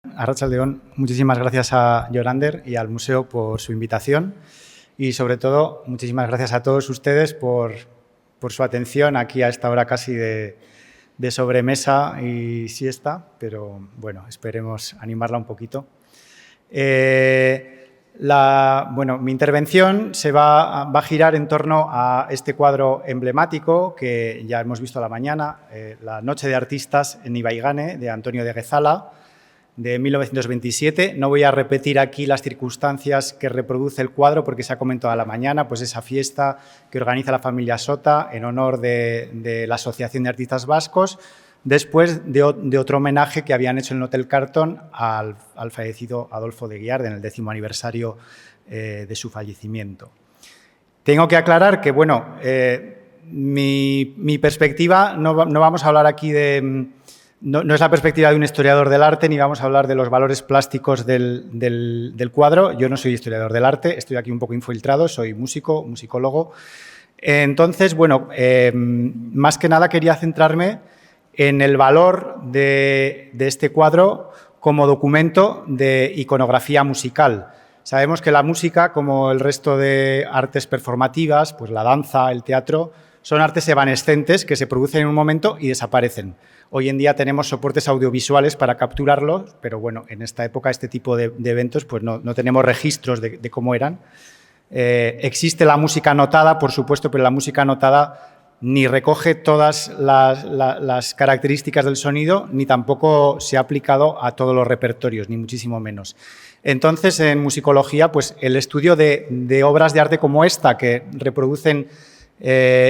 Arratsaldeon, muchísimas gracias a Yorander y al museo por su invitación y, sobre todo, muchísimas gracias a todos ustedes por su atención aquí a esta hora casi de sobremesa y siesta, pero bueno, esperemos animarla un poquito. Mi intervención se va a girar en torno a este cuadro emblemático que ya hemos visto a la mañana, La noche de artistas en Ibaigane, de Antonio de Guezala, de 1927. No voy a repetir aquí las circunstancias que reproduce el cuadro porque se ha comentado a la mañana, pues esa fiesta que organiza la familia Sota en honor de la Asociación de Artistas Vascos, después de otro homenaje que habían hecho en el Hotel Carton al fallecido Adolfo de Guiard en el 10º aniversario de su fallecimiento. Tengo que aclarar que, bueno, mi perspectiva, no vamos a hablar aquí de... No es la perspectiva de un historiador del arte, ni vamos a hablar de los valores plásticos del cuadro. Yo no soy historiador del arte, estoy aquí un poco infiltrado, soy músico, musicólogo. Entonces, bueno, más que nada quería centrarme en el valor de este cuadro como documento de iconografía musical. Sabemos que la música, como el resto de artes performativas, pues la danza, el teatro, son artes evanescentes que se producen en un momento y desaparecen. Hoy en día tenemos soportes audiovisuales para capturarlos, pero bueno, en esta época este tipo de eventos pues no tenemos registros de cómo eran. Existe la música notada, por supuesto, pero la música notada ni recoge todas las características del sonido, ni tampoco se ha aplicado a todos los repertorios, ni muchísimo menos. Entonces, en musicología, pues el estudio de obras de arte como esta, que reproducen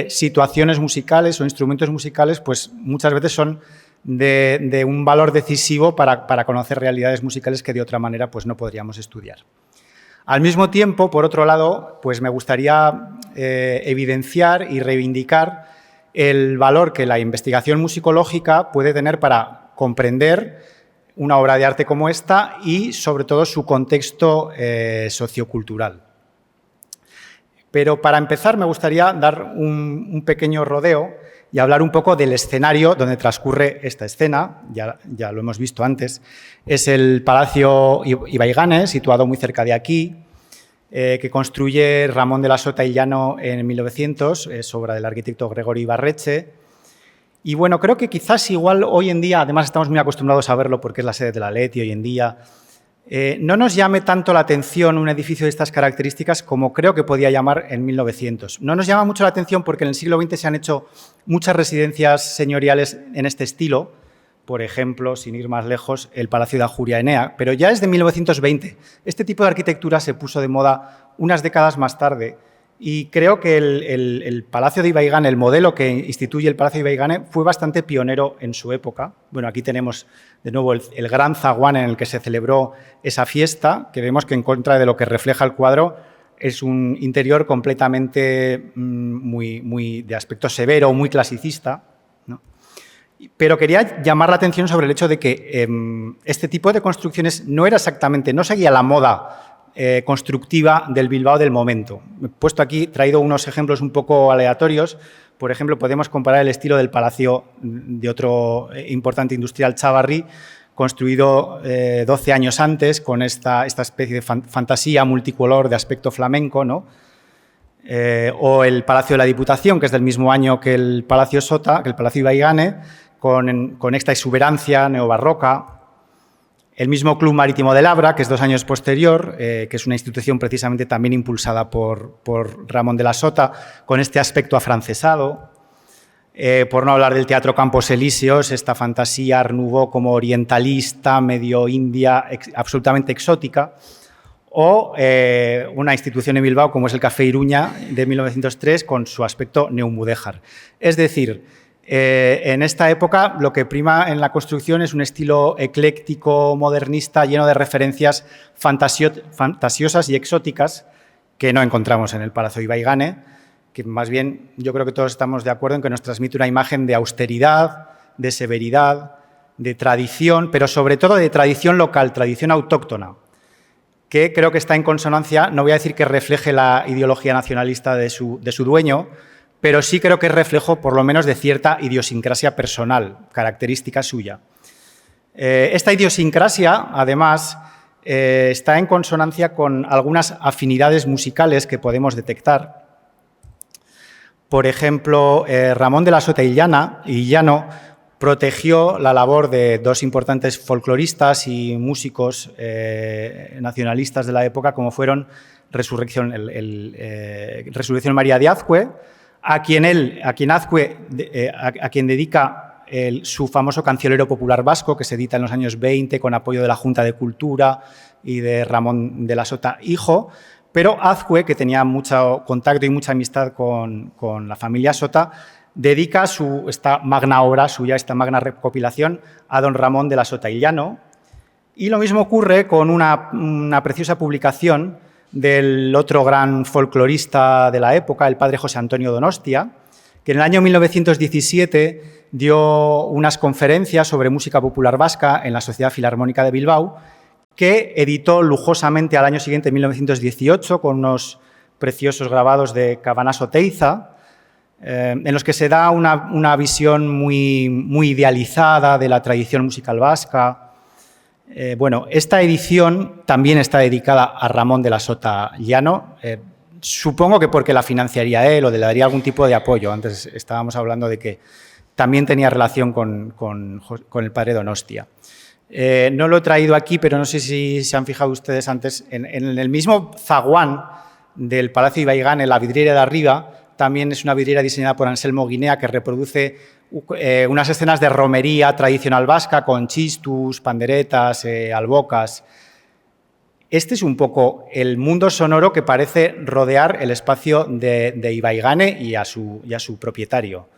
situaciones musicales o instrumentos musicales, pues muchas veces son de un valor decisivo para conocer realidades musicales que de otra manera pues no podríamos estudiar. Al mismo tiempo, por otro lado, pues me gustaría evidenciar y reivindicar el valor que la investigación musicológica puede tener para comprender una obra de arte como esta y, sobre todo, su contexto sociocultural. Pero para empezar me gustaría dar un pequeño rodeo y hablar un poco del escenario donde transcurre esta escena, ya lo hemos visto antes. Es el Palacio Ibaigane, situado muy cerca de aquí, que construye Ramón de la Sota y Llano en 1900, es obra del arquitecto Gregorio Ibarretxe. Y bueno, creo que quizás igual hoy en día, además estamos muy acostumbrados a verlo porque es la sede de la Leti hoy en día, no nos llame tanto la atención un edificio de estas características como creo que podía llamar en 1900. No nos llama mucho la atención porque en el siglo XX se han hecho muchas residencias señoriales en este estilo, por ejemplo, sin ir más lejos, el Palacio de Ajuria Enea, pero ya es de 1920. Este tipo de arquitectura se puso de moda unas décadas más tarde y creo que el Palacio de Ibaigane, el modelo que instituye el Palacio de Ibaigane, fue bastante pionero en su época. Bueno, aquí tenemos de nuevo el gran zaguán en el que se celebró esa fiesta, que vemos que en contra de lo que refleja el cuadro es un interior completamente muy de aspecto severo, muy clasicista, ¿no? Pero quería llamar la atención sobre el hecho de que este tipo de construcciones no seguía la moda constructiva del Bilbao del momento. He puesto aquí, traído unos ejemplos un poco aleatorios. Por ejemplo, podemos comparar el estilo del palacio de otro importante industrial, Chavarri, construido 12 años antes, con esta especie de fantasía multicolor de aspecto flamenco, ¿no? O el Palacio de la Diputación, que es del mismo año que el Palacio Sota, que el Palacio Ibaigane, con esta exuberancia neobarroca. El mismo Club Marítimo de Labra, que es 2 años posterior, que es una institución precisamente también impulsada por Ramón de la Sota, con este aspecto afrancesado. Por no hablar del Teatro Campos Elíseos, esta fantasía Art Nouveau como orientalista, medio india, absolutamente exótica. O una institución en Bilbao como es el Café Iruña de 1903 con su aspecto neomudéjar. Es decir, en esta época lo que prima en la construcción es un estilo ecléctico, modernista, lleno de referencias fantasiosas y exóticas que no encontramos en el Palacio Ibaigane, que más bien yo creo que todos estamos de acuerdo en que nos transmite una imagen de austeridad, de severidad, de tradición, pero sobre todo de tradición local, tradición autóctona, que creo que está en consonancia, no voy a decir que refleje la ideología nacionalista de su dueño, pero sí creo que es reflejo, por lo menos, de cierta idiosincrasia personal, característica suya. Esta idiosincrasia, además, está en consonancia con algunas afinidades musicales que podemos detectar. Por ejemplo, Ramón de la Sota y Llano protegió la labor de dos importantes folcloristas y músicos nacionalistas de la época, como fueron Resurrección María de Azcue, a quien dedica su famoso Cancionero Popular Vasco, que se edita en los años 20 con apoyo de la Junta de Cultura y de Ramón de la Sota hijo. Pero Azcue, que tenía mucho contacto y mucha amistad con la familia Sota, dedica esta magna obra suya, esta magna recopilación, a don Ramón de la Sota y Llano. Y lo mismo ocurre con una preciosa publicación del otro gran folclorista de la época, el padre José Antonio Donostia, que en el año 1917 dio unas conferencias sobre música popular vasca en la Sociedad Filarmónica de Bilbao, que editó lujosamente al año siguiente, en 1918, con unos preciosos grabados de Cabanas Oteiza, en los que se da una visión muy idealizada de la tradición musical vasca. Bueno, esta edición también está dedicada a Ramón de la Sota Llano, supongo que porque la financiaría él o le daría algún tipo de apoyo. Antes estábamos hablando de que también tenía relación con el padre Donostia. No lo he traído aquí, pero no sé si se han fijado ustedes antes, en el mismo zaguán del Palacio Ibaigane, la vidriera de arriba, también es una vidriera diseñada por Anselmo Guinea que reproduce unas escenas de romería tradicional vasca con chistus, panderetas, albocas. Este es un poco el mundo sonoro que parece rodear el espacio de Ibaigane y a su propietario.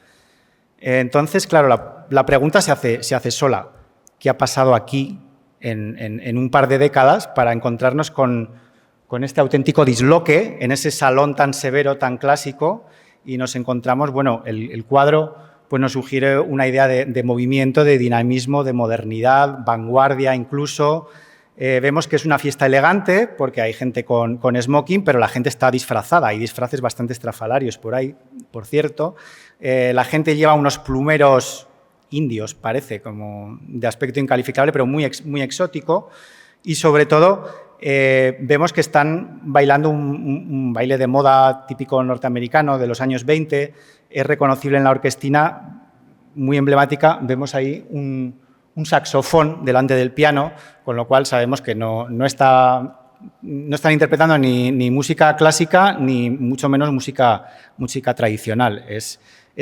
Entonces, claro, la pregunta se hace sola. ¿Qué ha pasado aquí en un par de décadas para encontrarnos con este auténtico disloque en ese salón tan severo, tan clásico? Y nos encontramos, bueno, el cuadro pues nos sugiere una idea de movimiento, de dinamismo, de modernidad, vanguardia incluso. Vemos que es una fiesta elegante porque hay gente con smoking, pero la gente está disfrazada. Hay disfraces bastante estrafalarios por ahí, por cierto. La gente lleva unos plumeros indios, parece, como de aspecto incalificable, pero muy exótico. Y sobre todo, vemos que están bailando un baile de moda típico norteamericano de los años 20. Es reconocible en la orquestina, muy emblemática. Vemos ahí un saxofón delante del piano, con lo cual sabemos que no están interpretando ni música clásica, ni mucho menos música tradicional. Es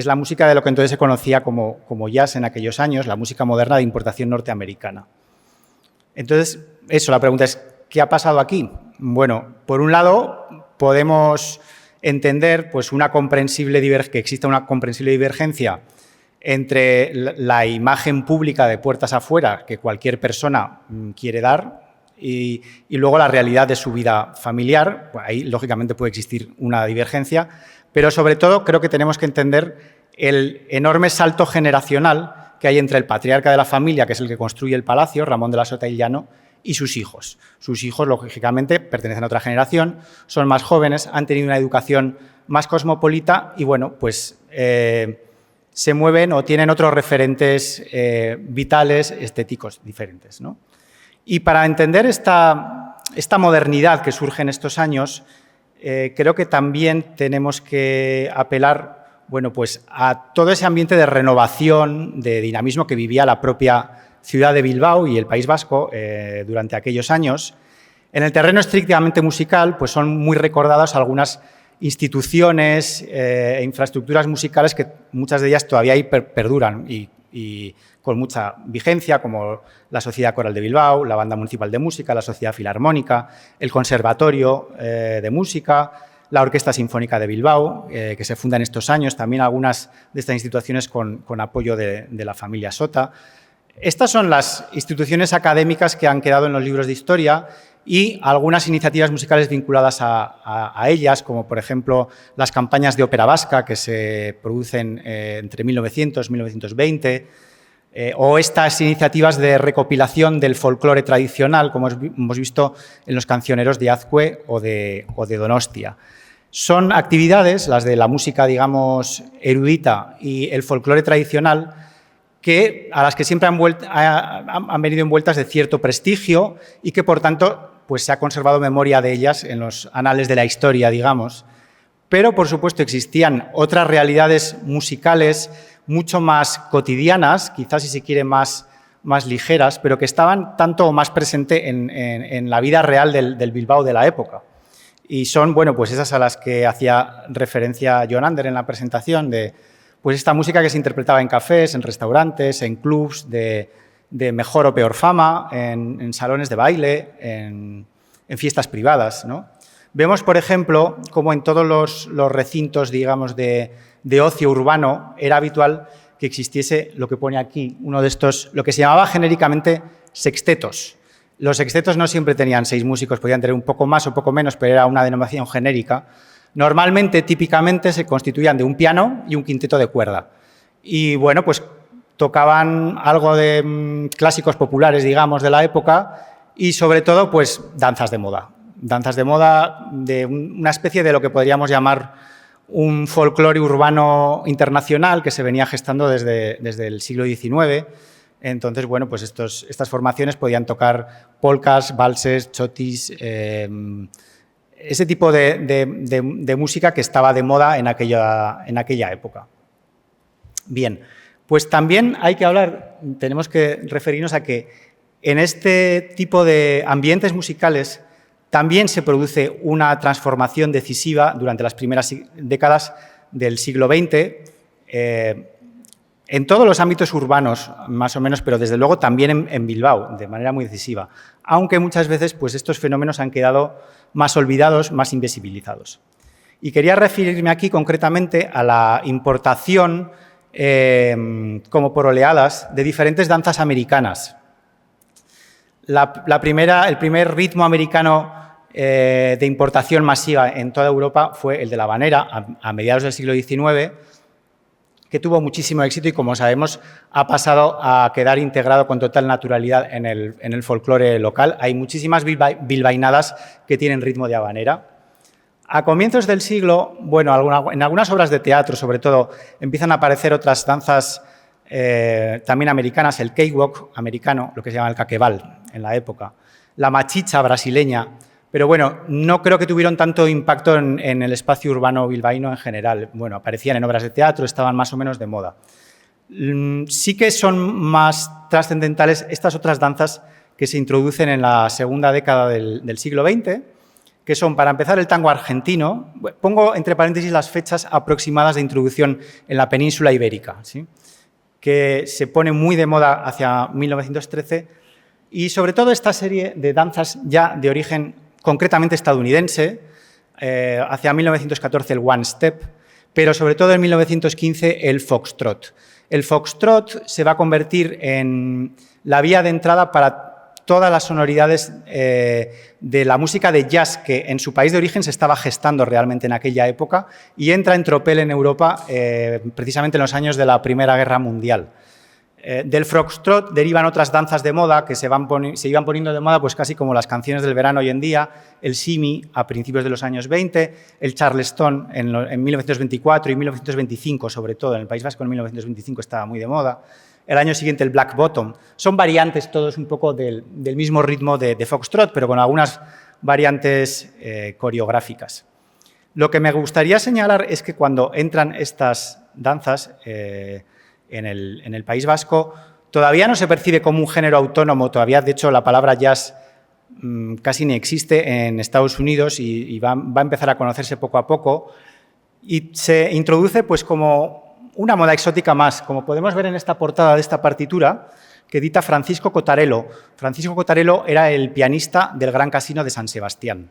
la música de lo que entonces se conocía como jazz en aquellos años, la música moderna de importación norteamericana. Entonces, la pregunta es, ¿qué ha pasado aquí? Bueno, por un lado, podemos entender pues, que exista una comprensible divergencia entre la imagen pública de puertas afuera que cualquier persona quiere dar y luego la realidad de su vida familiar. Pues ahí, lógicamente, puede existir una divergencia, pero sobre todo creo que tenemos que entender el enorme salto generacional que hay entre el patriarca de la familia, que es el que construye el palacio, Ramón de la Sota y Llano, y sus hijos. Sus hijos, lógicamente, pertenecen a otra generación, son más jóvenes, han tenido una educación más cosmopolita y, bueno, pues se mueven o tienen otros referentes vitales, estéticos diferentes, ¿no? Y para entender esta modernidad que surge en estos años, creo que también tenemos que apelar, bueno, pues a todo ese ambiente de renovación, de dinamismo que vivía la propia ciudad de Bilbao y el País Vasco durante aquellos años. En el terreno estrictamente musical, pues son muy recordadas algunas instituciones e infraestructuras musicales que muchas de ellas todavía perduran y con mucha vigencia, como la Sociedad Coral de Bilbao, la Banda Municipal de Música, la Sociedad Filarmónica, el Conservatorio de Música, la Orquesta Sinfónica de Bilbao, que se funda en estos años, también algunas de estas instituciones con apoyo de la familia Sota. Estas son las instituciones académicas que han quedado en los libros de historia y algunas iniciativas musicales vinculadas a ellas, como por ejemplo las campañas de ópera vasca que se producen entre 1900 y 1920, o estas iniciativas de recopilación del folclore tradicional, como hemos visto en los cancioneros de Azcue o de Donostia. Son actividades, las de la música, digamos, erudita y el folclore tradicional, a las que siempre han venido envueltas de cierto prestigio y que, por tanto, pues se ha conservado memoria de ellas en los anales de la historia, digamos. Pero, por supuesto, existían otras realidades musicales mucho más cotidianas, quizás si se quiere más ligeras, pero que estaban tanto o más presentes en la vida real del Bilbao de la época. Y son, bueno, pues esas a las que hacía referencia Jon Ander en la presentación, de pues esta música que se interpretaba en cafés, en restaurantes, en clubs de mejor o peor fama, en salones de baile, en fiestas privadas, ¿no? Vemos, por ejemplo, cómo en todos los recintos, digamos, de ocio urbano era habitual que existiese lo que pone aquí, uno de estos, lo que se llamaba genéricamente sextetos. Los sextetos no siempre tenían 6 músicos, podían tener un poco más o poco menos, pero era una denominación genérica. Normalmente, típicamente, se constituían de un piano y un quinteto de cuerda. Y, bueno, pues tocaban algo de clásicos populares, digamos, de la época y, sobre todo, pues danzas de moda. Danzas de moda de una especie de lo que podríamos llamar un folclore urbano internacional que se venía gestando desde el siglo XIX. Entonces, bueno, pues estas formaciones podían tocar polcas, valses, chotis, ese tipo de música que estaba de moda en aquella época. Bien, pues también hay que hablar, tenemos que referirnos a que en este tipo de ambientes musicales también se produce una transformación decisiva durante las primeras décadas del siglo XX, en todos los ámbitos urbanos, más o menos, pero desde luego también en Bilbao, de manera muy decisiva, aunque muchas veces pues, estos fenómenos han quedado más olvidados, más invisibilizados. Y quería referirme aquí concretamente a la importación, como por oleadas, de diferentes danzas americanas. El primer ritmo americano de importación masiva en toda Europa fue el de la habanera, a mediados del siglo XIX, que tuvo muchísimo éxito y, como sabemos, ha pasado a quedar integrado con total naturalidad en el folclore local. Hay muchísimas bilbainadas que tienen ritmo de habanera. A comienzos del siglo, bueno, en algunas obras de teatro, sobre todo, empiezan a aparecer otras danzas también americanas, el cakewalk americano, lo que se llama el caquebal en la época, la machicha brasileña, pero bueno, no creo que tuvieron tanto impacto en el espacio urbano bilbaíno en general. Bueno, aparecían en obras de teatro, estaban más o menos de moda. Sí que son más trascendentales estas otras danzas que se introducen en la segunda década del siglo XX, que son, para empezar, el tango argentino. Pongo entre paréntesis las fechas aproximadas de introducción en la península ibérica, ¿sí?, que se pone muy de moda hacia 1913, y sobre todo esta serie de danzas ya de origen concretamente estadounidense, hacia 1914 el One Step, pero sobre todo en 1915 el Foxtrot. El Foxtrot se va a convertir en la vía de entrada para todas las sonoridades de la música de jazz que en su país de origen se estaba gestando realmente en aquella época y entra en tropel en Europa precisamente en los años de la Primera Guerra Mundial. Del foxtrot derivan otras danzas de moda que se iban poniendo de moda pues casi como las canciones del verano hoy en día, el simi a principios de los años 20, el charleston en 1924 y 1925, sobre todo en el País Vasco en 1925 estaba muy de moda. El año siguiente el black bottom. Son variantes todos un poco del mismo ritmo de foxtrot, pero con algunas variantes coreográficas. Lo que me gustaría señalar es que cuando entran estas danzas en el País Vasco, todavía no se percibe como un género autónomo, todavía, de hecho, la palabra jazz casi ni existe en Estados Unidos y va a empezar a conocerse poco a poco, y se introduce pues como una moda exótica más, como podemos ver en esta portada de esta partitura, que edita Francisco Cotarello. Francisco Cotarello era el pianista del Gran Casino de San Sebastián.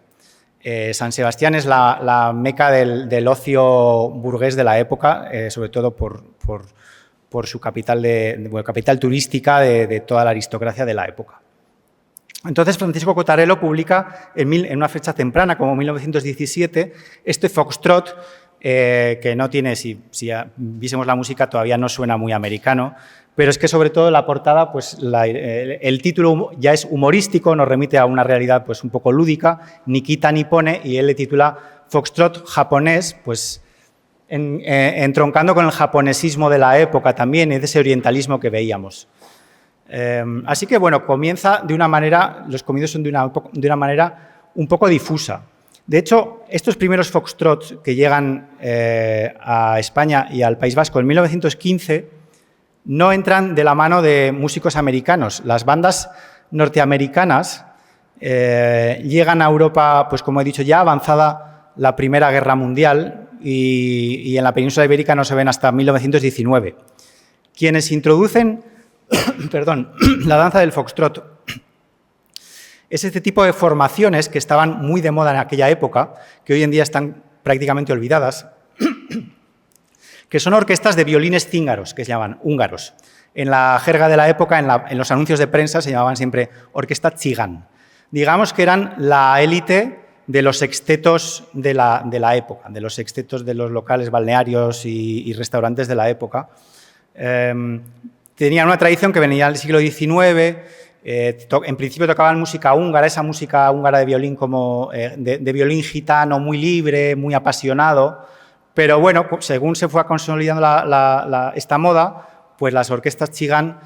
San Sebastián es la meca del ocio burgués de la época, sobre todo por su capital turística de toda la aristocracia de la época. Entonces, Francisco Cotarello publica en una fecha temprana, como 1917, este foxtrot, que no tiene, si viésemos la música, todavía no suena muy americano, pero es que sobre todo la portada, pues el título ya es humorístico, nos remite a una realidad pues un poco lúdica, ni quita ni pone, y él le titula Foxtrot japonés, pues entroncando con el japonesismo de la época también y de ese orientalismo que veíamos. Así que, bueno, comienza de una manera, los comienzos son de una manera un poco difusa. De hecho, estos primeros foxtrots que llegan a España y al País Vasco en 1915 no entran de la mano de músicos americanos. Las bandas norteamericanas llegan a Europa, pues como he dicho, ya avanzada la Primera Guerra Mundial y en la península ibérica no se ven hasta 1919. Quienes introducen perdón, la danza del foxtrot es este tipo de formaciones que estaban muy de moda en aquella época, que hoy en día están prácticamente olvidadas, que son orquestas de violines cíngaros, que se llaman húngaros. En la jerga de la época, en los anuncios de prensa, se llamaban siempre orquesta tzigán. Digamos que eran la élite de los sextetos de la época, de los sextetos de los locales balnearios y restaurantes de la época. Tenían una tradición que venía del siglo XIX. En principio tocaban música húngara, esa música húngara de violín como de violín gitano, muy libre, muy apasionado, pero bueno, según se fue consolidando esta moda, pues las orquestas tzigán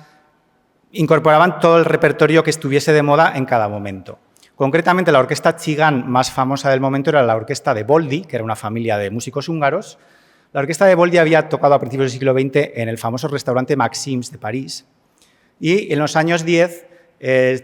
incorporaban todo el repertorio que estuviese de moda en cada momento. Concretamente, la orquesta tzigán más famosa del momento era la orquesta de Boldi, que era una familia de músicos húngaros. La orquesta de Boldi había tocado a principios del siglo XX en el famoso restaurante Maxims de París y en los años 10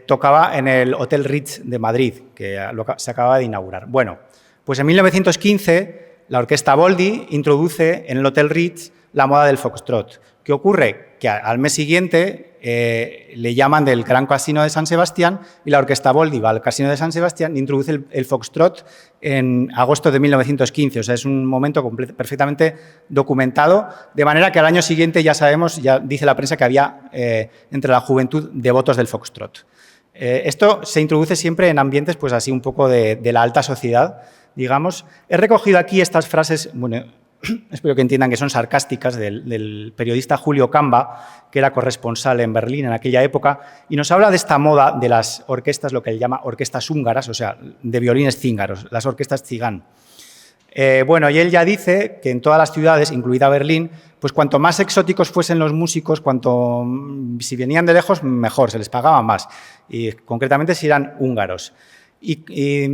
tocaba en el Hotel Ritz de Madrid, que se acababa de inaugurar. Bueno, pues en 1915 la orquesta Boldi introduce en el Hotel Ritz la moda del foxtrot. ¿Qué ocurre? Que al mes siguiente le llaman del Gran Casino de San Sebastián y la orquesta Boldi va al Casino de San Sebastián e introduce el foxtrot en agosto de 1915. O sea, es un momento perfectamente documentado, de manera que al año siguiente ya sabemos, ya dice la prensa que había entre la juventud devotos del foxtrot. Esto se introduce siempre en ambientes pues así un poco de la alta sociedad, digamos. He recogido aquí estas frases, bueno, espero que entiendan que son sarcásticas, del periodista Julio Camba, que era corresponsal en Berlín en aquella época, y nos habla de esta moda de las orquestas, lo que él llama orquestas húngaras, o sea, de violines cíngaros, las orquestas tzigán. Bueno, y él ya dice que en todas las ciudades, incluida Berlín, pues cuanto más exóticos fuesen los músicos, si venían de lejos, mejor, se les pagaba más, y concretamente si eran húngaros. Y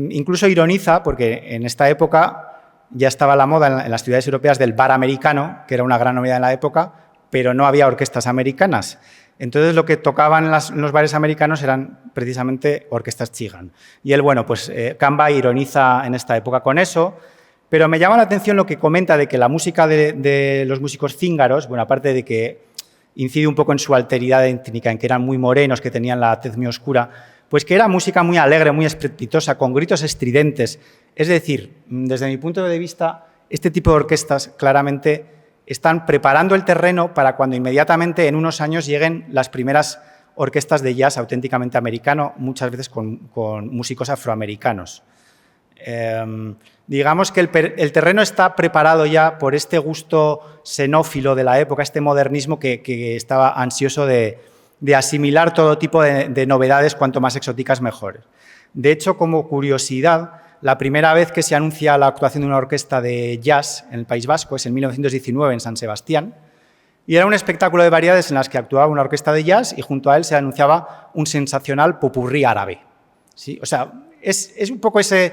incluso ironiza, porque en esta época ya estaba la moda en las ciudades europeas del bar americano, que era una gran novedad en la época, pero no había orquestas americanas. Entonces, lo que tocaban en los bares americanos eran precisamente orquestas tzigán. Y él, bueno, pues Camba ironiza en esta época con eso, pero me llama la atención lo que comenta de que la música de los músicos cíngaros, bueno, aparte de que incide un poco en su alteridad étnica, en que eran muy morenos, que tenían la tez muy oscura, pues que era música muy alegre, muy estrepitosa, con gritos estridentes. Es decir, desde mi punto de vista, este tipo de orquestas claramente están preparando el terreno para cuando inmediatamente en unos años lleguen las primeras orquestas de jazz auténticamente americano, muchas veces con músicos afroamericanos. Digamos que el terreno está preparado ya por este gusto xenófilo de la época, este modernismo que estaba ansioso de asimilar todo tipo de novedades, cuanto más exóticas mejor. De hecho, como curiosidad, la primera vez que se anuncia la actuación de una orquesta de jazz en el País Vasco es en 1919 en San Sebastián, y era un espectáculo de variedades en las que actuaba una orquesta de jazz y junto a él se anunciaba un sensacional popurrí árabe. ¿Sí? O sea, es un poco ese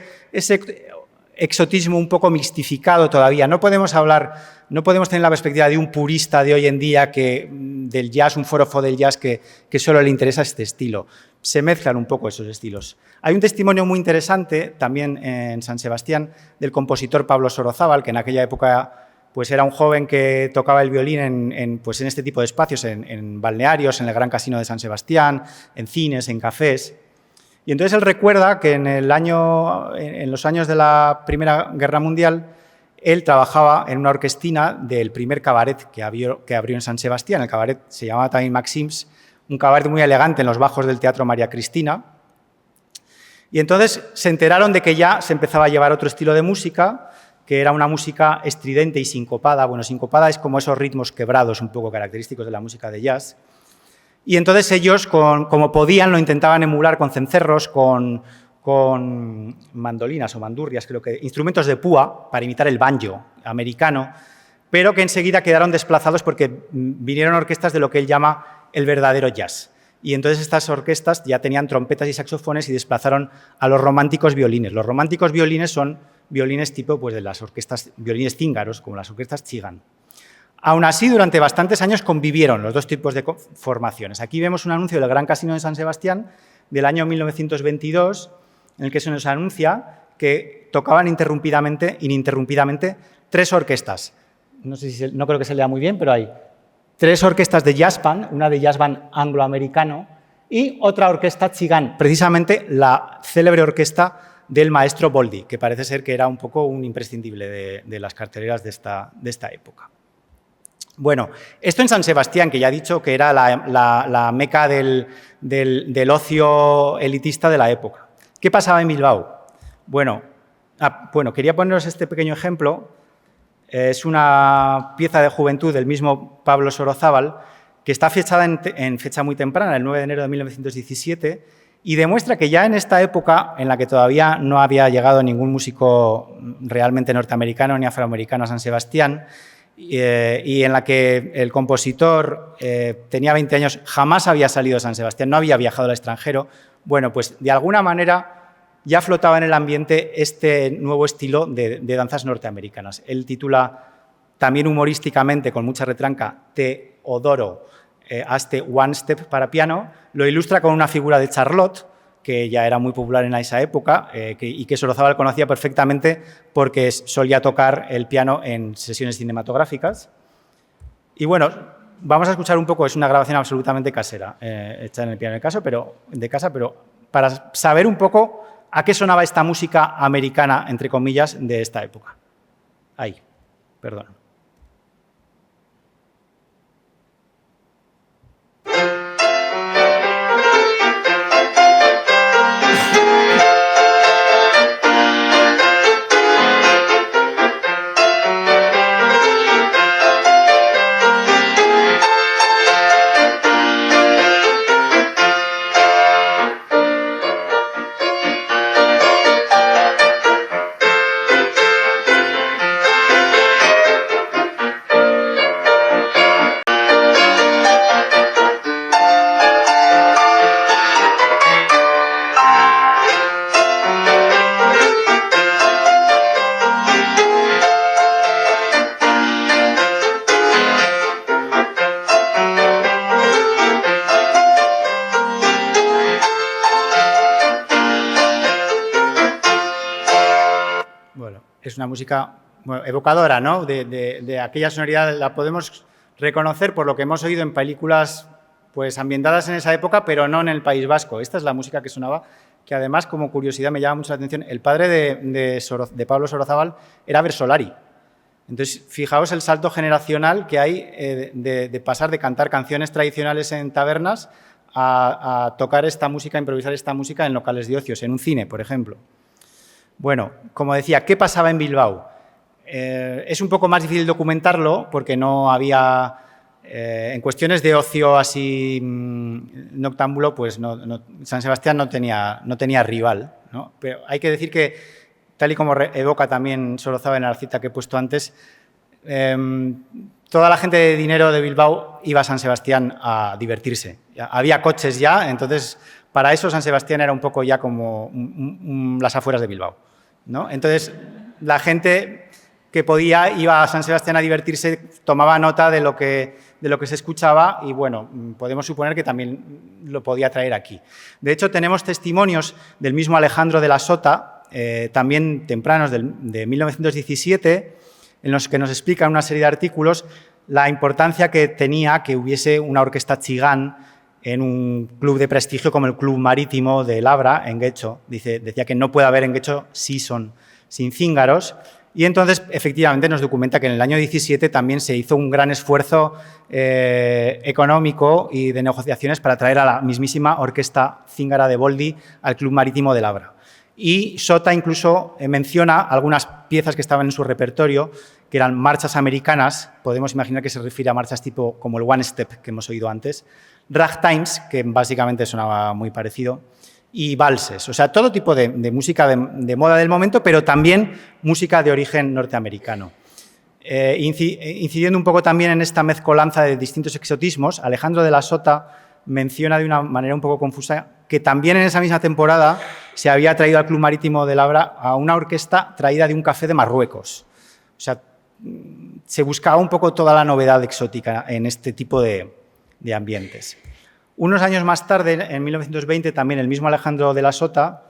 exotismo un poco mistificado todavía. No podemos tener la perspectiva de un purista de hoy en día del jazz, un forofo del jazz que solo le interesa este estilo. Se mezclan un poco esos estilos. Hay un testimonio muy interesante también en San Sebastián del compositor Pablo Sorozábal, que en aquella época pues era un joven que tocaba el violín en este tipo de espacios, en balnearios, en el Gran Casino de San Sebastián, en cines, en cafés. Y entonces él recuerda que en los años de la Primera Guerra Mundial, él trabajaba en una orquestina del primer cabaret que abrió en San Sebastián. El cabaret se llamaba también Maxims, un cabaret muy elegante en los bajos del Teatro María Cristina. Y entonces se enteraron de que ya se empezaba a llevar otro estilo de música, que era una música estridente y sincopada. Bueno, sincopada es como esos ritmos quebrados un poco característicos de la música de jazz. Y entonces ellos, como podían, lo intentaban emular con cencerros, con mandolinas o mandurrias, creo que instrumentos de púa para imitar el banjo americano. pero que enseguida quedaron desplazados porque vinieron orquestas de lo que él llama el verdadero jazz. Y entonces estas orquestas ya tenían trompetas y saxofones y desplazaron a los románticos violines. Los románticos violines son violines tipo pues, de las orquestas, violines cíngaros, como las orquestas Chigán. Aún así, durante bastantes años convivieron los dos tipos de formaciones. Aquí vemos un anuncio del Gran Casino de San Sebastián del año 1922, en el que se nos anuncia que tocaban ininterrumpidamente 3 orquestas. No creo que se lea muy bien, pero hay 3 orquestas de jazz band, una de jazz band angloamericano y otra orquesta Chigán, precisamente la célebre orquesta del maestro Boldi, que parece ser que era un poco un imprescindible de las carteleras de esta época. Bueno, esto en San Sebastián, que ya he dicho que era la meca del ocio elitista de la época. ¿Qué pasaba en Bilbao? Bueno, quería poneros este pequeño ejemplo. Es una pieza de juventud del mismo Pablo Sorozábal, que está fechada en fecha muy temprana, el 9 de enero de 1917, y demuestra que ya en esta época, en la que todavía no había llegado ningún músico realmente norteamericano ni afroamericano a San Sebastián, y en la que el compositor tenía 20 años, jamás había salido de San Sebastián, no había viajado al extranjero, bueno, pues de alguna manera ya flotaba en el ambiente este nuevo estilo de danzas norteamericanas. Él titula también humorísticamente, con mucha retranca, Teodoro, hazte One Step para piano, lo ilustra con una figura de Charlotte, que ya era muy popular en esa época y que Sorozábal conocía perfectamente porque solía tocar el piano en sesiones cinematográficas. Y bueno, vamos a escuchar un poco, es una grabación absolutamente casera, hecha en el piano de casa, pero para saber un poco a qué sonaba esta música americana, entre comillas, de esta época. Ahí, perdón. Es una música evocadora, ¿no? de aquella sonoridad, la podemos reconocer por lo que hemos oído en películas pues, ambientadas en esa época, pero no en el País Vasco. Esta es la música que sonaba, que además, como curiosidad, me llama mucho la atención. El padre de Pablo Sorozábal era Versolari. Entonces, fijaos el salto generacional que hay de pasar de cantar canciones tradicionales en tabernas a tocar esta música, a improvisar esta música en locales de ocios, en un cine, por ejemplo. Bueno, como decía, ¿qué pasaba en Bilbao? Es un poco más difícil documentarlo porque no había, en cuestiones de ocio así noctámbulo, pues San Sebastián no tenía rival, ¿no? Pero hay que decir que, tal y como evoca también Sorozábal en la cita que he puesto antes, toda la gente de dinero de Bilbao iba a San Sebastián a divertirse. Había coches ya, entonces para eso San Sebastián era un poco ya como las afueras de Bilbao, ¿no? Entonces la gente que podía iba a San Sebastián a divertirse, tomaba nota de lo que se escuchaba y, bueno, podemos suponer que también lo podía traer aquí. De hecho, tenemos testimonios del mismo Alejandro de la Sota, también tempranos de 1917, en los que nos explican una serie de artículos la importancia que tenía que hubiese una orquesta Chigán en un club de prestigio como el Club Marítimo de Labra, en Guecho. Decía que no puede haber en Guecho season sin cíngaros. Y entonces, efectivamente, nos documenta que en el año 17 también se hizo un gran esfuerzo económico y de negociaciones para traer a la mismísima orquesta cíngara de Boldi al Club Marítimo de Labra. Y Sota incluso menciona algunas piezas que estaban en su repertorio, que eran marchas americanas, podemos imaginar que se refiere a marchas tipo como el One Step que hemos oído antes, ragtimes, que básicamente sonaba muy parecido, y valses, o sea, todo tipo de música de moda del momento, pero también música de origen norteamericano. Incidiendo un poco también en esta mezcolanza de distintos exotismos, Alejandro de la Sota menciona de una manera un poco confusa que también en esa misma temporada se había traído al Club Marítimo de Labra a una orquesta traída de un café de Marruecos. O sea, se buscaba un poco toda la novedad exótica en este tipo de ambientes. Unos años más tarde, en 1920, también el mismo Alejandro de la Sota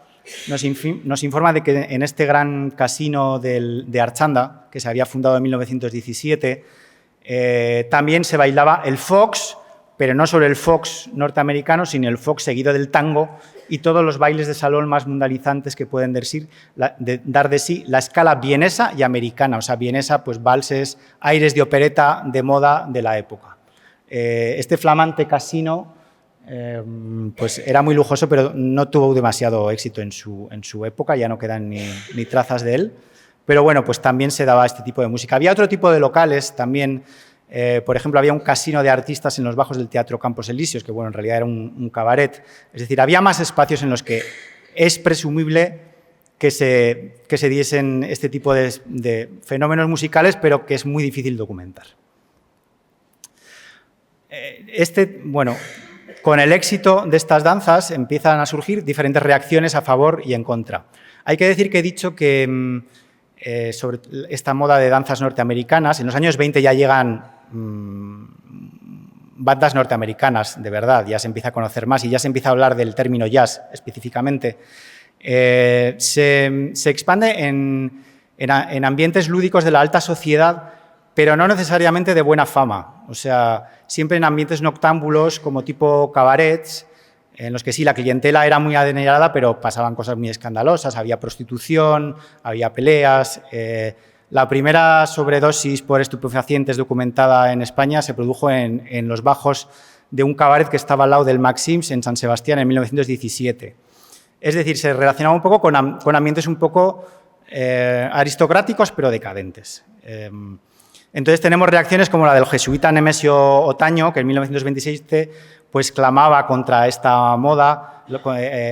nos informa de que en este gran casino de Archanda, que se había fundado en 1917, también se bailaba el fox, pero no solo el fox norteamericano, sino el fox seguido del tango y todos los bailes de salón más mundanizantes que pueden dar de sí la escala vienesa y americana. O sea, vienesa, pues valses, aires de opereta de moda de la época. Este flamante casino pues era muy lujoso, pero no tuvo demasiado éxito en su época, ya no quedan ni trazas de él. Pero bueno, pues también se daba este tipo de música. Había otro tipo de locales también. Por ejemplo, había un casino de artistas en los bajos del Teatro Campos Elíseos, que bueno, en realidad era un cabaret. Es decir, había más espacios en los que es presumible que se diesen este tipo de fenómenos musicales, pero que es muy difícil documentar. Bueno, con el éxito de estas danzas empiezan a surgir diferentes reacciones a favor y en contra. Hay que decir que he dicho que sobre esta moda de danzas norteamericanas, en los años 20 ya llegan bandas norteamericanas, de verdad, ya se empieza a conocer más y ya se empieza a hablar del término jazz específicamente. Se expande en ambientes lúdicos de la alta sociedad, pero no necesariamente de buena fama. O sea, siempre en ambientes noctámbulos como tipo cabarets, en los que sí, la clientela era muy adinerada, pero pasaban cosas muy escandalosas, había prostitución, había peleas. La primera sobredosis por estupefacientes documentada en España se produjo en los bajos de un cabaret que estaba al lado del Maxims en San Sebastián en 1917. Es decir, se relacionaba un poco con ambientes un poco aristocráticos, pero decadentes. Entonces tenemos reacciones como la del jesuita Nemesio Otaño, que en 1927 pues clamaba contra esta moda,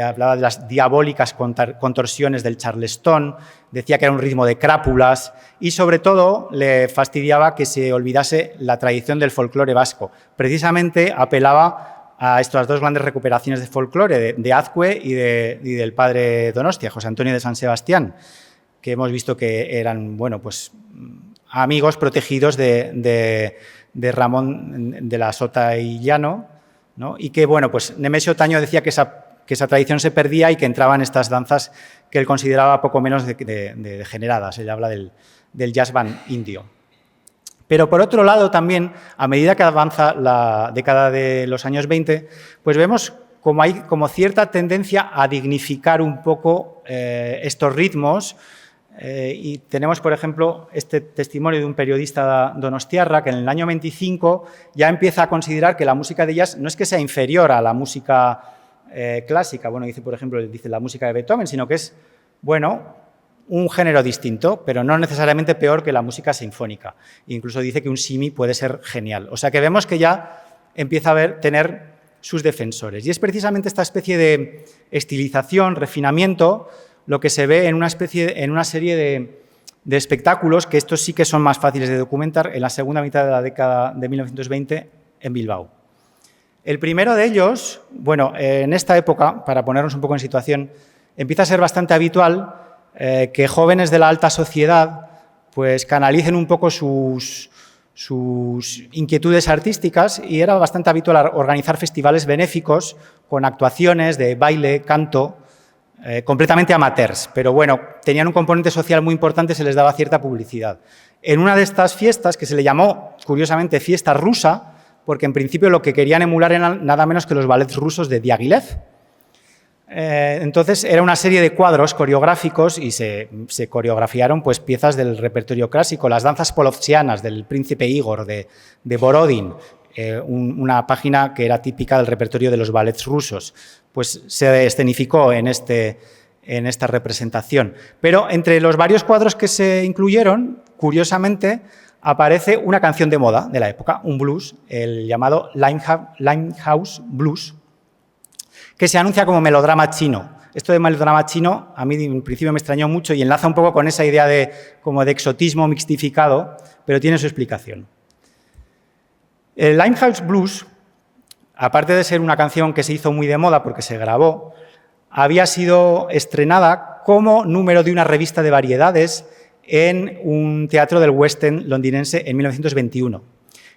hablaba de las diabólicas contorsiones del charleston, decía que era un ritmo de crápulas y sobre todo le fastidiaba que se olvidase la tradición del folclore vasco. Precisamente apelaba a estas dos grandes recuperaciones de folclore, de Azcue y del padre Donostia, José Antonio de San Sebastián, que hemos visto que eran, bueno, pues amigos protegidos de Ramón de la Sota y Llano, ¿no? Y que, bueno, pues Nemesio Otaño decía que esa tradición se perdía y que entraban estas danzas que él consideraba poco menos degeneradas. Él habla del jazz band indio. Pero, por otro lado, también, a medida que avanza la década de los años 20, pues vemos como hay como cierta tendencia a dignificar un poco estos ritmos. Y tenemos, por ejemplo, este testimonio de un periodista donostiarra que en el año 25 ya empieza a considerar que la música de jazz no es que sea inferior a la música clásica, bueno, dice, por ejemplo, la música de Beethoven, sino que es, bueno, un género distinto, pero no necesariamente peor que la música sinfónica. Incluso dice que un simi puede ser genial. O sea que vemos que ya empieza a tener sus defensores. Y es precisamente esta especie de estilización, refinamiento, lo que se ve en una serie de espectáculos, que estos sí que son más fáciles de documentar, en la segunda mitad de la década de 1920 en Bilbao. El primero de ellos, bueno, en esta época, para ponernos un poco en situación, empieza a ser bastante habitual que jóvenes de la alta sociedad pues canalicen un poco sus inquietudes artísticas y era bastante habitual organizar festivales benéficos con actuaciones de baile, canto, completamente amateurs, pero bueno, tenían un componente social muy importante, se les daba cierta publicidad. En una de estas fiestas, que se le llamó, curiosamente, fiesta rusa, porque en principio lo que querían emular eran nada menos que los ballets rusos de Diaghilev. Entonces era una serie de cuadros coreográficos y se coreografiaron pues, piezas del repertorio clásico, las danzas polovtsianas del príncipe Igor, de Borodin, una página que era típica del repertorio de los ballets rusos, pues se escenificó en esta representación. Pero entre los varios cuadros que se incluyeron, curiosamente, aparece una canción de moda de la época, un blues, el llamado Limehouse Blues, que se anuncia como melodrama chino. Esto de melodrama chino a mí en principio me extrañó mucho y enlaza un poco con esa idea como de exotismo mixtificado, pero tiene su explicación. El Limehouse Blues, aparte de ser una canción que se hizo muy de moda porque se grabó, había sido estrenada como número de una revista de variedades en un teatro del West End londinense en 1921.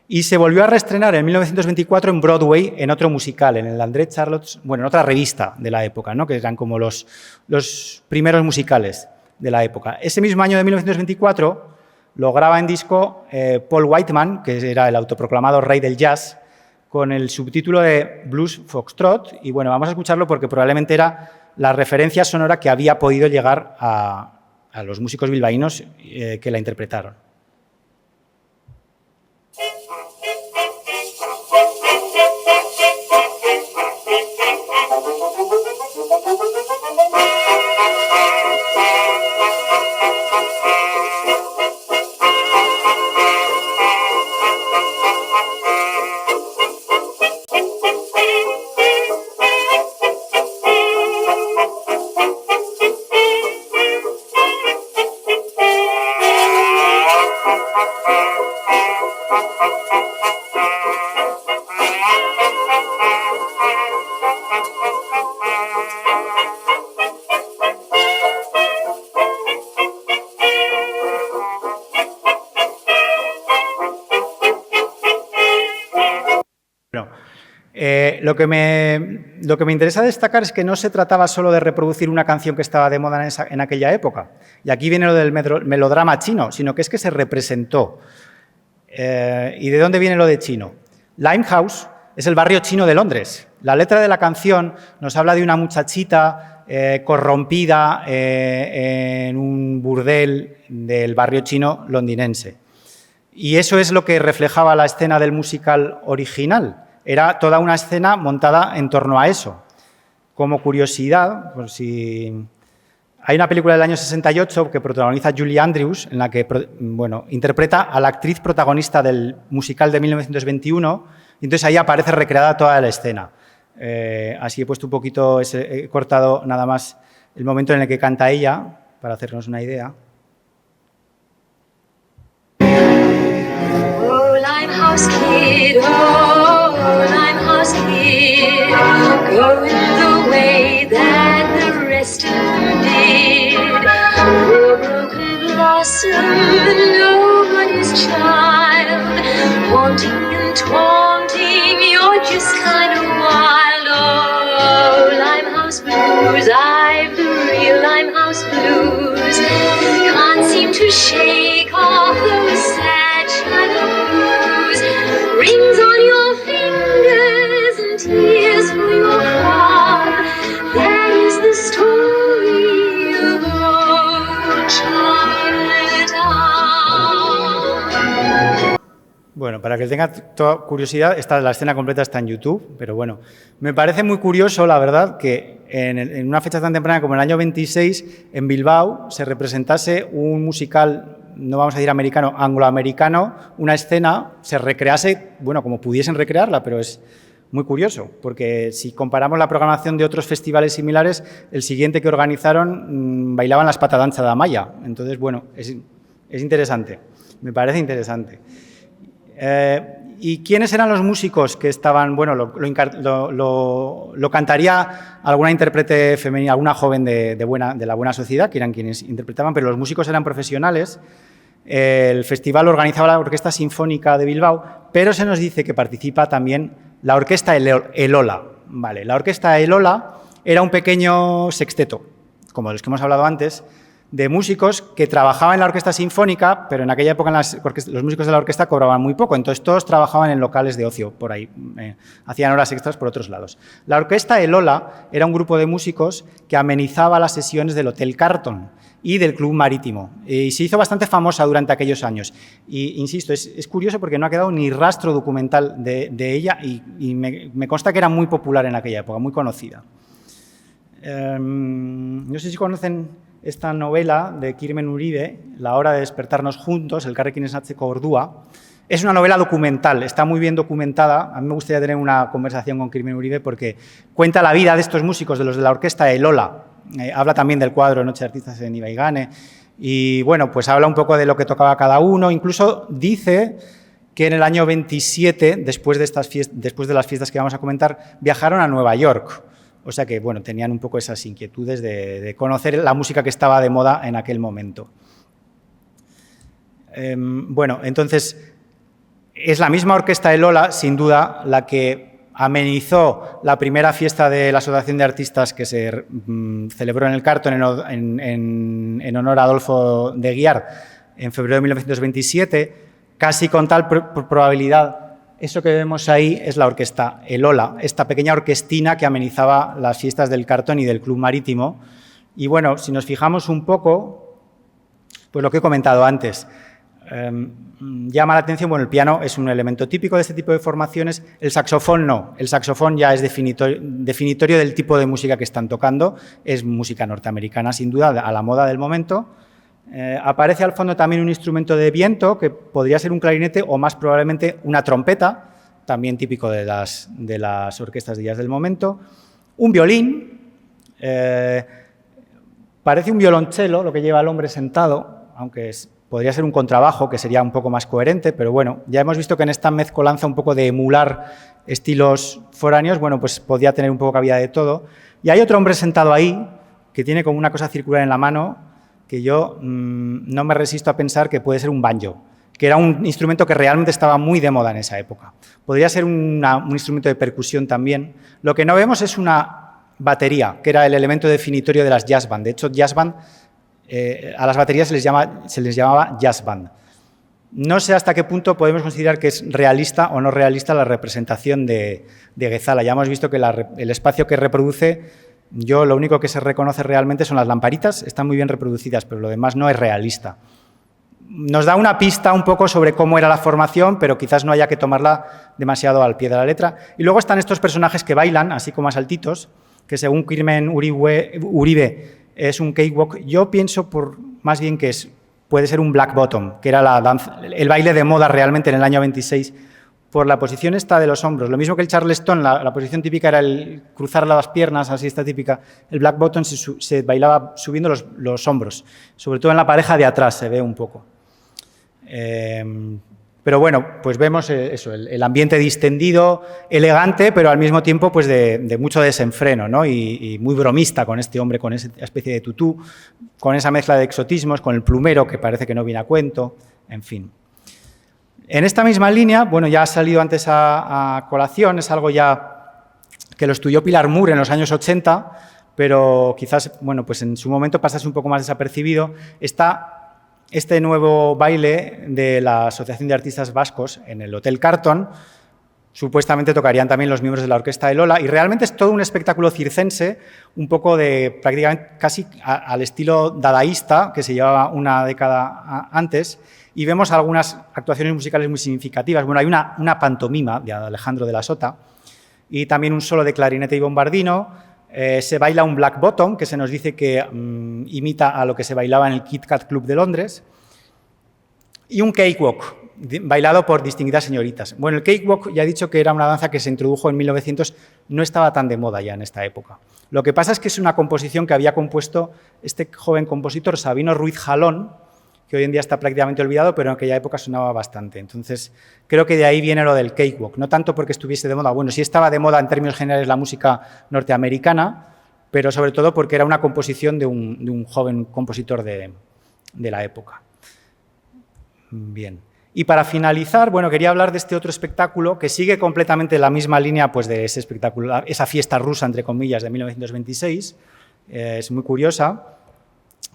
Y se volvió a reestrenar en 1924 en Broadway, en otro musical, en el André Charlotte's, bueno, en otra revista de la época, ¿no? Que eran como los primeros musicales de la época. Ese mismo año de 1924 lo graba en disco Paul Whiteman, que era el autoproclamado rey del jazz, con el subtítulo de Blues Foxtrot. Y bueno, vamos a escucharlo porque probablemente era la referencia sonora que había podido llegar a los músicos bilbaínos que la interpretaron. Lo que me interesa destacar es que no se trataba solo de reproducir una canción que estaba de moda en aquella época, y aquí viene lo del melodrama chino, sino que es que se representó. ¿Y de dónde viene lo de chino? Limehouse es el barrio chino de Londres. La letra de la canción nos habla de una muchachita corrompida en un burdel del barrio chino londinense. Y eso es lo que reflejaba la escena del musical original. Era toda una escena montada en torno a eso. Como curiosidad, por si... Hay una película del año 68 que protagoniza Julie Andrews, en la que interpreta a la actriz protagonista del musical de 1921, y entonces ahí aparece recreada toda la escena. Así he puesto un poquito, he cortado nada más el momento en el que canta ella, para hacernos una idea. Oh, Limehouse Kid, oh, Limehouse Kid, going the way that the rest of them did. Oh, broken blossom, nobody's child, haunting and taunting, you're just kind of wild. Oh, Limehouse Blues, I've the real Limehouse Blues, can't seem to shake off those sad shadow blues. Rings on your fingers and tears for your heart. That is the story of old Chinatown. Bueno, para que tenga toda curiosidad, la escena completa está en YouTube, pero bueno, me parece muy curioso, la verdad, que en una fecha tan temprana como el año 26, en Bilbao, se representase un musical, no vamos a decir americano, angloamericano, una escena, se recrease, bueno, como pudiesen recrearla, pero es muy curioso, porque si comparamos la programación de otros festivales similares, el siguiente que organizaron bailaban las patadanza de Amaya. Entonces, bueno, es interesante, me parece interesante. ¿Y quiénes eran los músicos que estaban? Bueno, lo cantaría alguna intérprete femenina, alguna joven de la buena sociedad, que eran quienes interpretaban, pero los músicos eran profesionales. El festival lo organizaba la Orquesta Sinfónica de Bilbao, pero se nos dice que participa también la Orquesta Elola. Vale, la Orquesta Elola era un pequeño sexteto, como los que hemos hablado antes, de músicos que trabajaban en la orquesta sinfónica, pero en aquella época los músicos de la orquesta cobraban muy poco, entonces todos trabajaban en locales de ocio, por ahí, hacían horas extras por otros lados. La orquesta Elola era un grupo de músicos que amenizaba las sesiones del Hotel Carlton y del Club Marítimo, y se hizo bastante famosa durante aquellos años. Y insisto, es curioso porque no ha quedado ni rastro documental de ella y me consta que era muy popular en aquella época, muy conocida. No sé si conocen esta novela de Kirmen Uribe, La hora de despertarnos juntos, Elkarrekin esnatzeko ordua. Es una novela documental, está muy bien documentada. A mí me gustaría tener una conversación con Kirmen Uribe porque cuenta la vida de estos músicos, de los de la orquesta Elola. Habla también del cuadro Noche de Artistas en Ibaigane y, bueno, pues habla un poco de lo que tocaba cada uno. Incluso dice que en el año 27, después de las fiestas que vamos a comentar, viajaron a Nueva York. O sea que, bueno, tenían un poco esas inquietudes de conocer la música que estaba de moda en aquel momento. Bueno, entonces, es la misma orquesta Elola, sin duda, la que amenizó la primera fiesta de la Asociación de Artistas que se celebró en el Carlton en honor a Adolfo de Guiard en febrero de 1927, casi con tal probabilidad. Eso que vemos ahí es la orquesta Elola, esta pequeña orquestina que amenizaba las fiestas del Carlton y del Club Marítimo. Y bueno, si nos fijamos un poco, pues lo que he comentado antes, llama la atención, bueno, el piano es un elemento típico de este tipo de formaciones, el saxofón no, el saxofón ya es definitorio del tipo de música que están tocando, es música norteamericana sin duda, a la moda del momento. Aparece al fondo también un instrumento de viento que podría ser un clarinete o más probablemente una trompeta, también típico de las orquestas de jazz del momento, un violín, parece un violonchelo lo que lleva el hombre sentado, aunque podría ser un contrabajo, que sería un poco más coherente, pero bueno, ya hemos visto que en esta mezcolanza un poco de emular estilos foráneos, bueno, pues podía tener un poco cabida de todo. Y hay otro hombre sentado ahí, que tiene como una cosa circular en la mano, que yo no me resisto a pensar que puede ser un banjo, que era un instrumento que realmente estaba muy de moda en esa época. Podría ser un instrumento de percusión también. Lo que no vemos es una batería, que era el elemento definitorio de las jazz band. De hecho, jazz band, a las baterías se les llamaba jazz band. No sé hasta qué punto podemos considerar que es realista o no realista la representación de Ghezala. Ya hemos visto que el espacio que reproduce, lo único que se reconoce realmente son las lamparitas, están muy bien reproducidas, pero lo demás no es realista. Nos da una pista un poco sobre cómo era la formación, pero quizás no haya que tomarla demasiado al pie de la letra. Y luego están estos personajes que bailan, así como más altitos, que según Kirmen Uribe es un cakewalk. Yo pienso más bien que puede ser un black bottom, que era el baile de moda realmente en el año 26, por la posición esta de los hombros. Lo mismo que el charleston, la posición típica era el cruzar las piernas, así está típica. El black bottom se bailaba subiendo los hombros, sobre todo en la pareja de atrás se ve un poco. Pero bueno, pues vemos eso, el ambiente distendido, elegante, pero al mismo tiempo pues de mucho desenfreno, ¿no? Y muy bromista con este hombre, con esa especie de tutú, con esa mezcla de exotismos, con el plumero que parece que no viene a cuento, en fin. En esta misma línea, bueno, ya ha salido antes a colación, es algo ya que lo estudió Pilar Moore en los años 80, pero quizás, bueno, pues en su momento pasase un poco más desapercibido. Está este nuevo baile de la Asociación de Artistas Vascos en el Hotel Carlton. Supuestamente tocarían también los miembros de la orquesta Elola y realmente es todo un espectáculo circense, un poco de prácticamente casi al estilo dadaísta que se llevaba una década antes, y vemos algunas actuaciones musicales muy significativas. Bueno, hay una pantomima de Alejandro de la Sota y también un solo de clarinete y bombardino. Se baila un black bottom, que se nos dice que imita a lo que se bailaba en el Kit Kat Club de Londres, y un cakewalk, bailado por distinguidas señoritas. Bueno, el cakewalk ya he dicho que era una danza que se introdujo en 1900, no estaba tan de moda ya en esta época. Lo que pasa es que es una composición que había compuesto este joven compositor, Sabino Ruiz Jalón, que hoy en día está prácticamente olvidado, pero en aquella época sonaba bastante. Entonces, creo que de ahí viene lo del cakewalk, no tanto porque estuviese de moda, bueno, sí estaba de moda en términos generales la música norteamericana, pero sobre todo porque era una composición de un joven compositor de la época. Bien. Y para finalizar, bueno, quería hablar de este otro espectáculo que sigue completamente la misma línea pues, de ese espectáculo, esa fiesta rusa, entre comillas, de 1926, es muy curiosa,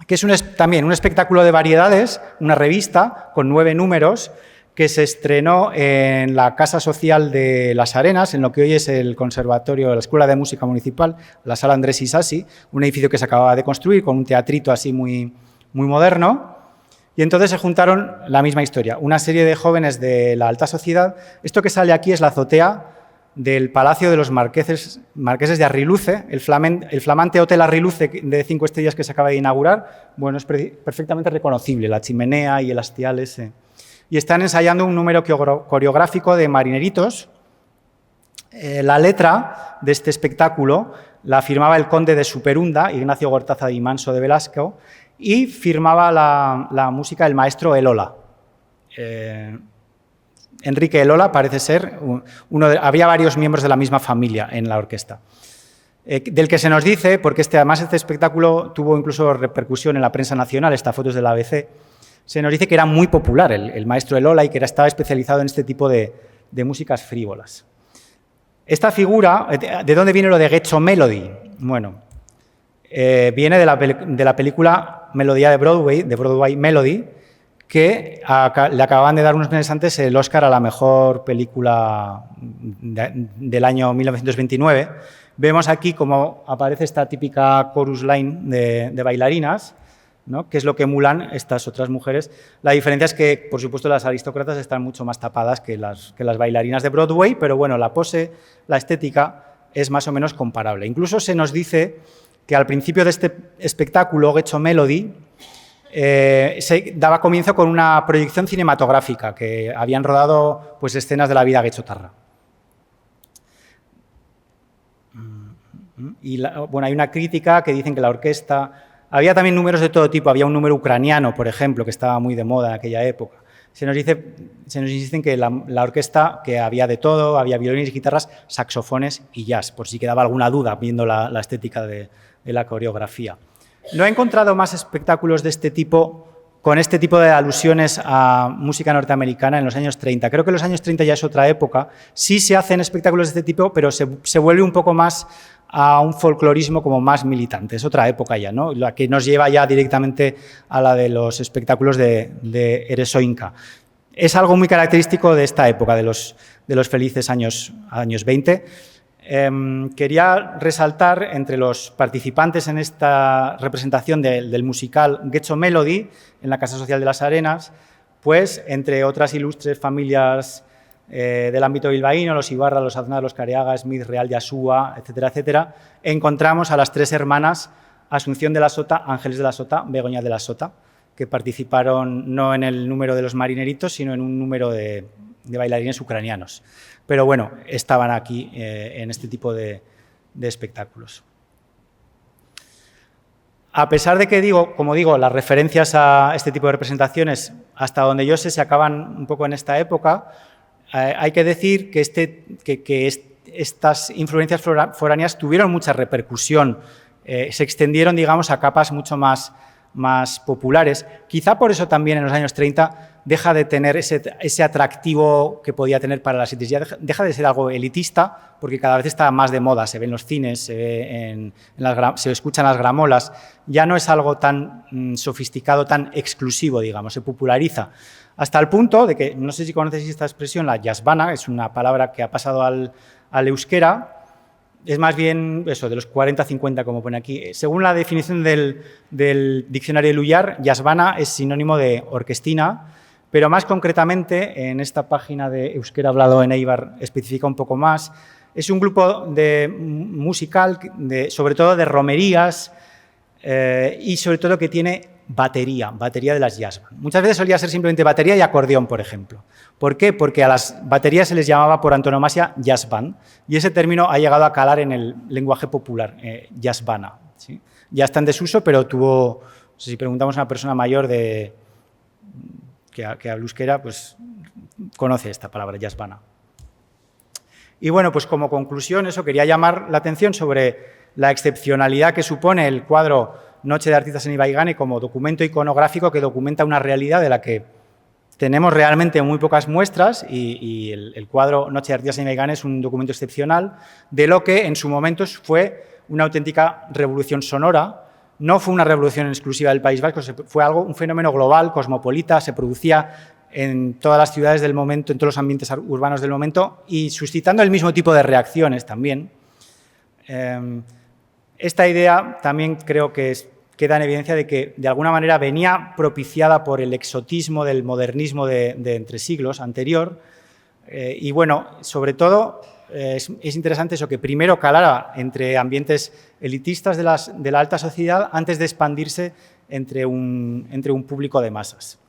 que es también un espectáculo de variedades, una revista con 9 números, que se estrenó en la Casa Social de Las Arenas, en lo que hoy es el Conservatorio, la Escuela de Música Municipal, la Sala Andrés Isasi, un edificio que se acababa de construir con un teatrito así muy moderno. Y entonces se juntaron la misma historia, una serie de jóvenes de la alta sociedad. Esto que sale aquí es la azotea del Palacio de los Marqueses de Arriluce, el flamante Hotel Arriluce de 5 estrellas que se acaba de inaugurar. Bueno, es perfectamente reconocible, la chimenea y el hastial ese. y están ensayando un número coreográfico de marineritos. La letra de este espectáculo la firmaba el conde de Superunda, Ignacio Gortaza y Manso de Velasco, y firmaba la música el maestro Elola. Enrique Elola parece ser había varios miembros de la misma familia en la orquesta. Del que se nos dice, porque además este espectáculo tuvo incluso repercusión en la prensa nacional, esta foto es de la ABC, se nos dice que era muy popular el maestro Elola y que estaba especializado en este tipo de músicas frívolas. Esta figura, ¿de dónde viene lo de Ghecho Melody? Bueno, viene de la película Melodía de Broadway Melody, que le acababan de dar unos meses antes el Oscar a la mejor película del año 1929. Vemos aquí cómo aparece esta típica chorus line de bailarinas, ¿no? Que es lo que emulan estas otras mujeres. La diferencia es que, por supuesto, las aristócratas están mucho más tapadas que las bailarinas de Broadway, pero bueno, la pose, la estética es más o menos comparable. Incluso se nos dice que al principio de este espectáculo, Ghecho Melody, se daba comienzo con una proyección cinematográfica, que habían rodado pues, escenas de la vida ghechotarra. Y bueno, hay una crítica que dicen que la orquesta... Había también números de todo tipo, había un número ucraniano, por ejemplo, que estaba muy de moda en aquella época. Se nos insiste en que la orquesta, que había de todo, había violines, guitarras, saxofones y jazz, por si quedaba alguna duda viendo la estética de la coreografía. No he encontrado más espectáculos de este tipo, con este tipo de alusiones a música norteamericana en los años 30. Creo que los años 30 ya es otra época. Sí se hacen espectáculos de este tipo, pero se vuelve un poco más a un folclorismo como más militante. Es otra época ya, ¿no? La que nos lleva ya directamente a la de los espectáculos de Eresoinka. Es algo muy característico de esta época, de los felices años 20. Quería resaltar entre los participantes en esta representación del musical Ghecho Melody en la Casa Social de las Arenas, pues entre otras ilustres familias del ámbito bilbaíno, los Ibarra, los Aznar, los Careaga, Smith, Real de Asúa, etcétera, etcétera, encontramos a las tres hermanas Asunción de la Sota, Ángeles de la Sota, Begoña de la Sota, que participaron no en el número de los marineritos, sino en un número de bailarines ucranianos. Pero bueno, estaban aquí en este tipo de espectáculos. A pesar de que, como digo, las referencias a este tipo de representaciones, hasta donde yo sé, se acaban un poco en esta época, hay que decir que estas influencias foráneas tuvieron mucha repercusión, se extendieron, digamos, a capas mucho más populares. Quizá por eso también en los años 30 deja de tener ese atractivo que podía tener para las élites. Ya deja de ser algo elitista, porque cada vez está más de moda, se ve en los cines, se escuchan las gramolas, ya no es algo tan sofisticado, tan exclusivo, digamos, se populariza. Hasta el punto de que, no sé si conocéis esta expresión, la jazzbana, es una palabra que ha pasado al euskera. Es más bien eso, de los 40-50, como pone aquí. Según la definición del diccionario de Lullar, jazzbana es sinónimo de orquestina, pero más concretamente, en esta página de Euskera Hablado en Eibar especifica un poco más. Es un grupo musical, sobre todo de romerías y sobre todo que tiene batería de las jazz band. Muchas veces solía ser simplemente batería y acordeón, por ejemplo. ¿Por qué? Porque a las baterías se les llamaba por antonomasia jazz band y ese término ha llegado a calar en el lenguaje popular, jazz bana, ¿sí? Ya está en desuso, pero tuvo, no sé, si preguntamos a una persona mayor que habla euskera, pues conoce esta palabra, jazz bana. Y bueno, pues como conclusión, eso, quería llamar la atención sobre la excepcionalidad que supone el cuadro Noche de Artistas en Ibaigane como documento iconográfico que documenta una realidad de la que tenemos realmente muy pocas muestras y el cuadro Noche de Artistas en Ibaigane es un documento excepcional de lo que en su momento fue una auténtica revolución sonora. No fue una revolución exclusiva del País Vasco, fue un fenómeno global, cosmopolita, se producía en todas las ciudades del momento, en todos los ambientes urbanos del momento y suscitando el mismo tipo de reacciones también. Esta idea también creo que queda en evidencia de que de alguna manera venía propiciada por el exotismo del modernismo de entre siglos anterior y bueno, sobre todo es interesante eso, que primero calara entre ambientes elitistas de la alta sociedad antes de expandirse entre un público de masas.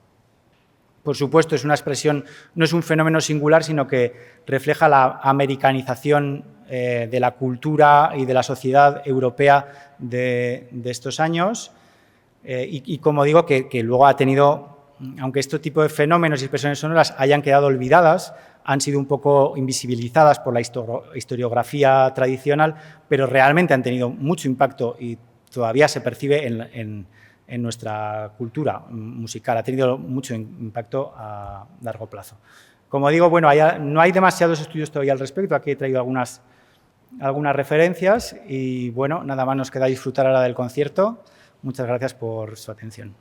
por supuesto, es una expresión, no es un fenómeno singular, sino que refleja la americanización de la cultura y de la sociedad europea de estos años. Y como digo, que luego ha tenido, aunque este tipo de fenómenos y expresiones sonoras hayan quedado olvidadas, han sido un poco invisibilizadas por la historiografía tradicional, pero realmente han tenido mucho impacto y todavía se percibe en nuestra cultura musical. Ha tenido mucho impacto a largo plazo. Como digo, bueno, no hay demasiados estudios todavía al respecto. Aquí he traído algunas referencias y, bueno, nada más nos queda disfrutar ahora del concierto. Muchas gracias por su atención.